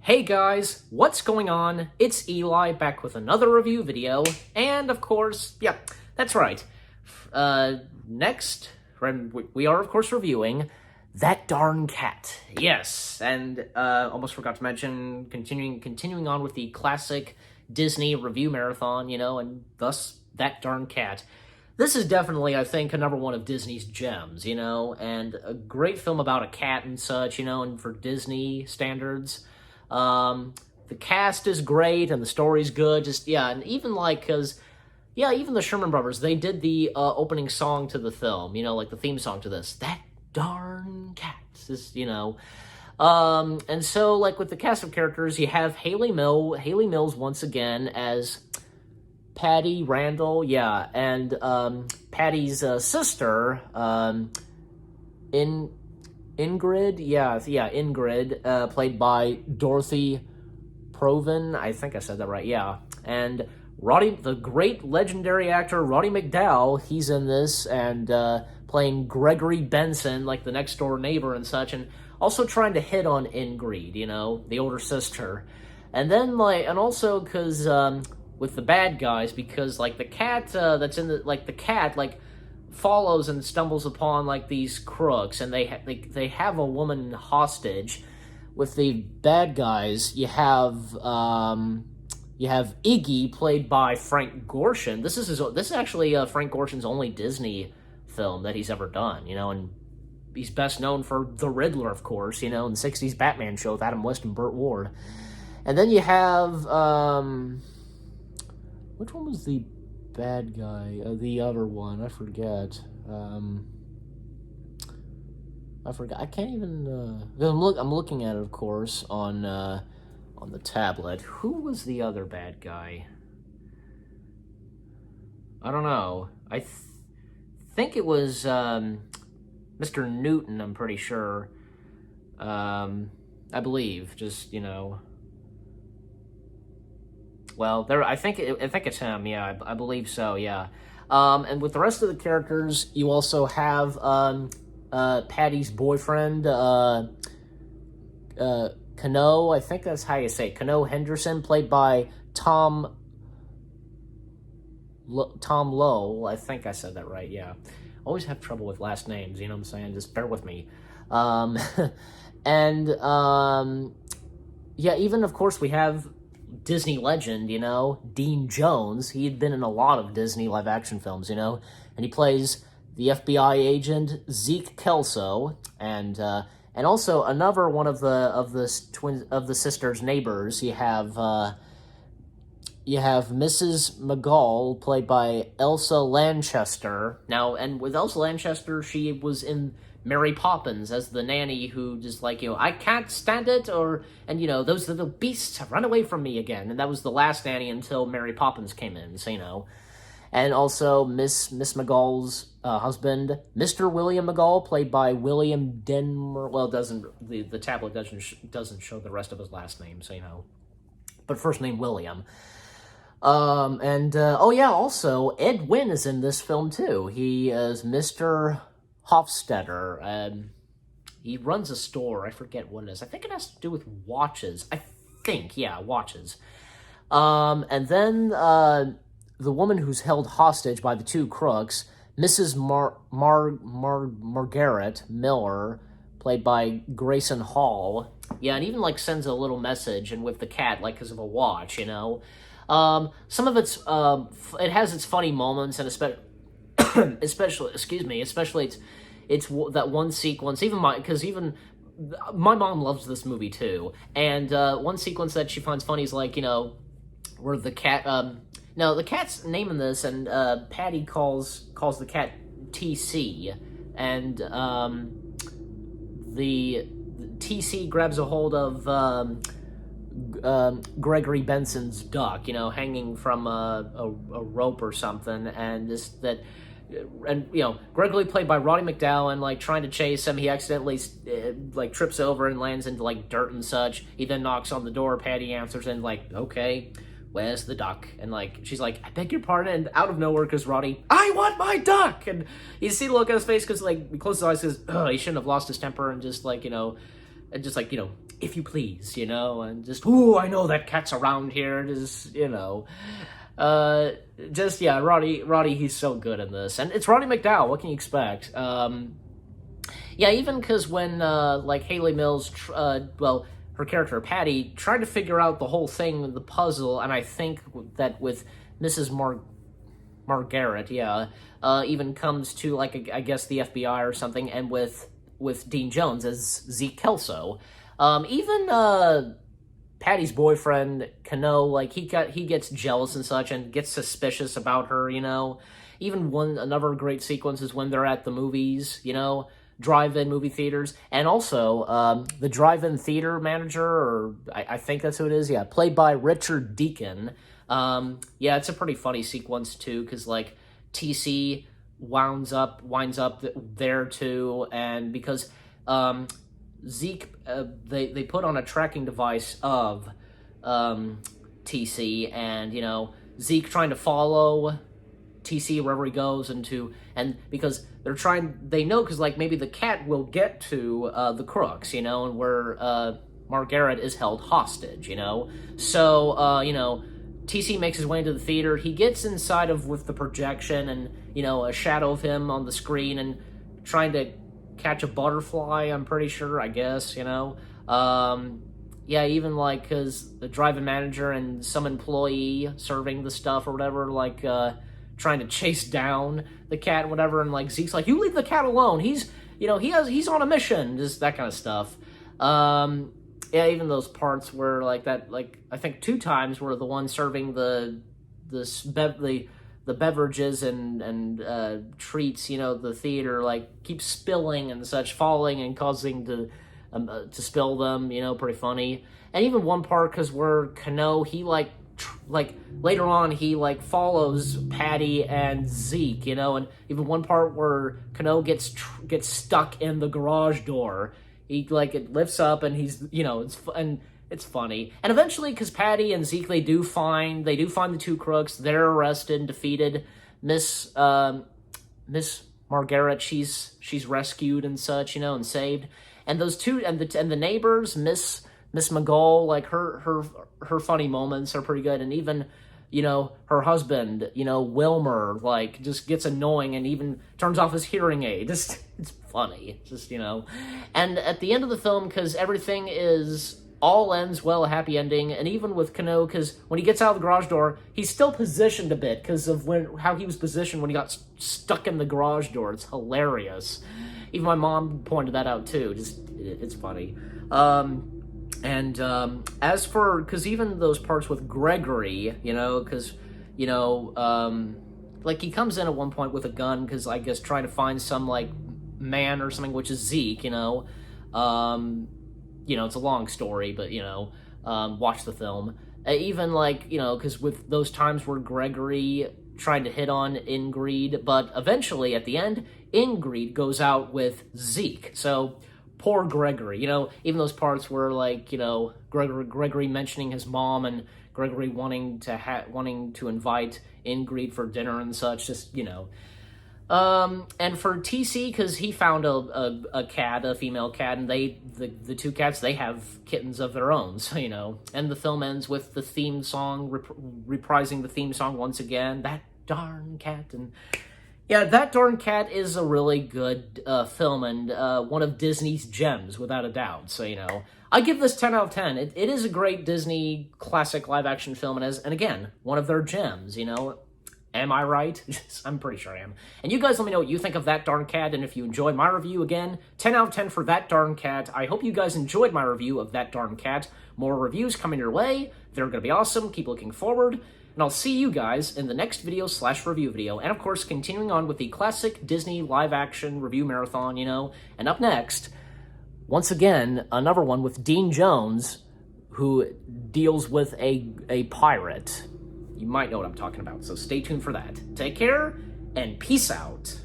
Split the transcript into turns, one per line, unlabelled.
Hey guys, what's going on? It's Eli back with another review video, and of course, yeah, that's right. Next, we are of course reviewing That Darn Cat. Yes, and almost forgot to mention, continuing on with the classic Disney review marathon, and thus That Darn Cat. This is definitely, I think, another one of Disney's gems, and a great film about a cat and such, and for Disney standards. The cast is great and the story's good. And even even the Sherman Brothers, they did the opening song to the film, like the theme song to this. That darn cat. And so, with the cast of characters, you have Haley Mills once again as Patty Randall, and Patty's sister, Ingrid, Ingrid, played by Dorothy Proven. I think I said that right, and the great legendary actor Roddy McDowall, he's in this, and playing Gregory Benson, like the next door neighbor and such, and also trying to hit on Ingrid, the older sister. And then, and also, because, with the bad guys, because, the cat, that's in the cat, follows and stumbles upon these crooks, and they have a woman hostage. With the bad guys, you have Iggy, played by Frank Gorshin. This is actually Frank Gorshin's only Disney film that he's ever done, and he's best known for The Riddler, of course, in the 60s Batman show with Adam West and Burt Ward. And then you have which one was the bad guy? The other one, I forget. I forgot. I can't even. I'm looking at it, of course, on the tablet. Who was the other bad guy? I don't know. I think it was Mr. Newton. I'm pretty sure. I believe. Well, I think it's him. Yeah, I believe so. Yeah. And with the rest of the characters, you also have Patty's boyfriend, Kano. I think that's how you say it. Kano Henderson, played by Tom Lowe. I think I said that right. Yeah. Always have trouble with last names. You know what I'm saying? Just bear with me. And even of course we have Disney legend, Dean Jones. He had been in a lot of Disney live-action films, and he plays the FBI agent Zeke Kelso, and also another one of the sisters' neighbors. You have Mrs. McGall, played by Elsa Lanchester. Now, and with Elsa Lanchester, she was in Mary Poppins as the nanny who just I can't stand it, and those little beasts have run away from me again. And that was the last nanny until Mary Poppins came in, so And also Miss McGall's husband, Mr. William McGall, played by William Denmer. Well, the tablet doesn't show the rest of his last name, so but first name William. Also Ed Wynn is in this film too. He is Mr. Hofstetter. He runs a store. I forget what it is. I think it has to do with watches. Watches. And then the woman who's held hostage by the two crooks, Mrs. Margaret Miller, played by Grayson Hall. Yeah, and even sends a little message, and with the cat, because of a watch, Some of it's it has its funny moments, and especially it's that one sequence. Even my mom loves this movie too, and one sequence that she finds funny is where the cat. Now the cat's name in this, and Patty calls the cat TC, and the TC grabs a hold of Gregory Benson's duck, hanging from a rope or something, and Gregory, played by Roddy McDowall, and trying to chase him, he accidentally trips over and lands into dirt and such. He then knocks on the door. Patty answers, and okay, where's the duck? And she's I beg your pardon, and out of nowhere, because Roddy, I want my duck, and you see the look on his face, because he closes his eyes, because he shouldn't have lost his temper, and just if you please, you know, and just, ooh, I know that cat's around here, just, you know, just, yeah, Roddy, he's so good in this, and it's Roddy McDowall, what can you expect? Yeah, even because when, like, Hayley Mills, well, her character, Patty, tried to figure out the whole thing, the puzzle, and I think that with Mrs. Margaret, yeah, even comes to, like, I guess the FBI or something, and with Dean Jones as Zeke Kelso. Even, Patty's boyfriend, Kano, like, he gets jealous and such, and gets suspicious about her, you know? Even another great sequence is when they're at the movies, you know? Drive-in movie theaters, and also the drive-in theater manager, or I think that's who it is, yeah, played by Richard Deacon. Yeah, it's a pretty funny sequence too, because like TC winds up there too, and because Zeke, they put on a tracking device of TC, and you know, Zeke trying to follow TC wherever he goes, and because they know, because like maybe the cat will get to the crooks, you know, and where Margaret is held hostage, you know. So you know, TC makes his way into the theater. He gets inside with the projection, and you know, a shadow of him on the screen, and trying to catch a butterfly, I'm pretty sure, I guess, you know. Yeah, even like because the drive-in manager and some employee serving the stuff or whatever, like trying to chase down the cat and whatever, and like Zeke's like, you leave the cat alone, he's, you know, he's on a mission, just that kind of stuff. Yeah, even those parts where like that, like I think 2 times where the one serving the beverages and treats, you know, the theater, like keeps spilling and such, falling and causing to spill them, you know, pretty funny. And even one part, because where Kano, he like later on he like follows Patty and Zeke, you know, and even one part where Kano gets stuck in the garage door. He like, it lifts up and he's, you know, it's funny. And eventually, because Patty and Zeke, they do find the 2 crooks. They're arrested and defeated. Miss Margaret, she's rescued and such, you know, and saved. And those 2 and the neighbors, Miss McGull, like her funny moments are pretty good. And even, you know, her husband, you know, Wilmer, like just gets annoying and even turns off his hearing aid. It's funny, just, you know. And at the end of the film, because everything all ends well, a happy ending, and even with Kano, because when he gets out of the garage door, he's still positioned a bit because of how he was positioned when he got stuck in the garage door. It's hilarious. Even my mom pointed that out too. Just, it's funny. As for, because even those parts with Gregory, you know, because, you know, like he comes in at one point with a gun, because I guess trying to find some like man or something, which is Zeke, you know. You know, it's a long story, but, you know, watch the film. Even, like, you know, because with those times where Gregory trying to hit on Ingrid, but eventually, at the end, Ingrid goes out with Zeke. So, poor Gregory, you know, even those parts where, like, you know, Gregory mentioning his mom and Gregory wanting to invite Ingrid for dinner and such, just, you know. And for TC, because he found a cat, a female cat, and the 2 cats, they have kittens of their own, so, you know. And the film ends with the theme song, reprising the theme song once again, That Darn Cat, and yeah, That Darn Cat is a really good film, and one of Disney's gems, without a doubt, so, you know. I give this 10 out of 10. It is a great Disney classic live-action film, and again, one of their gems, you know. Am I right? I'm pretty sure I am. And you guys let me know what you think of That Darn Cat, and if you enjoyed my review, again, 10 out of 10 for That Darn Cat. I hope you guys enjoyed my review of That Darn Cat. More reviews coming your way. They're going to be awesome. Keep looking forward. And I'll see you guys in the next video/review video. And of course, continuing on with the classic Disney live-action review marathon, you know. And up next, once again, another one with Dean Jones, who deals with a pirate. You might know what I'm talking about, so stay tuned for that. Take care, and peace out.